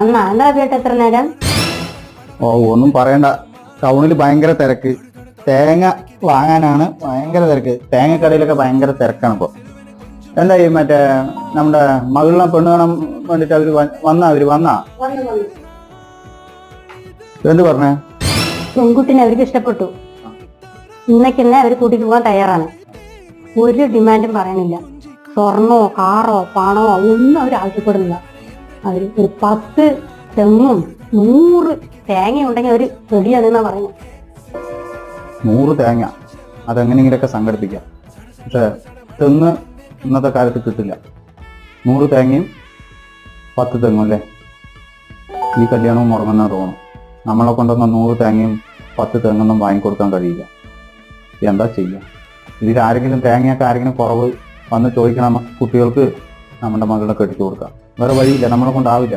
എന്നാ എന്താ ചേട്ടാ എത്ര നേരം? ഓ ഒന്നും പറയണ്ട, ടൗണിൽ ഭയങ്കര തിരക്ക്. തേങ്ങ വാങ്ങാനാണ് ഭയങ്കര തിരക്ക്. തേങ്ങക്കടയിലൊക്കെ ഭയങ്കര തിരക്കാണ് ഇപ്പോൾ. എന്താ ഈ മറ്റേ നമ്മുടെ മകളിനെ പെണ്ണ് കാണാൻ വേണ്ടിട്ട് അവര് വന്നാ എന്ത് പറഞ്ഞേ? പെൺകുട്ടിനെ അവർക്ക് ഇഷ്ടപ്പെട്ടു. ഇന്നേക്ക് തന്നെ അവർ കൂട്ടിട്ട് പോകാൻ തയ്യാറാണ്. ഒരു ഡിമാൻഡും പറയണില്ല. സ്വർണോ കാറോ പണമോ ഒന്നും അവർ ആവശ്യപ്പെടുന്നില്ല. അവർ ഒരു 10 തെങ്ങും 100 തേങ്ങ ഉണ്ടെങ്കിൽ അവർ റെഡിയാണെന്നാ പറയുന്നത്. 100 തേങ്ങ അതെങ്ങനെയെങ്കിലൊക്കെ സംഘടിപ്പിക്കാം. പക്ഷെ തെങ്ങ് ഇന്നത്തെ കാലത്ത് കിട്ടില്ല. 100 തേങ്ങയും 10 തെങ്ങും അല്ലേ? ഈ കല്യാണവും മുടങ്ങുന്ന തോന്നും. നമ്മളെ കൊണ്ടൊന്നും 100 തേങ്ങയും 10 തെങ്ങൊന്നും വാങ്ങിക്കൊടുക്കാൻ കഴിയില്ല. എന്താ ചെയ്യുക? ഇതിൽ ആരെങ്കിലും തേങ്ങയൊക്കെ ആരെങ്കിലും കുറവ് വന്ന് ചോദിക്കണം, കുട്ടികൾക്ക് നമ്മുടെ മകളെ കെട്ടിച്ചു കൊടുക്കാം. വേറെ വഴിയില്ല, നമ്മളെ കൊണ്ടാവില്ല.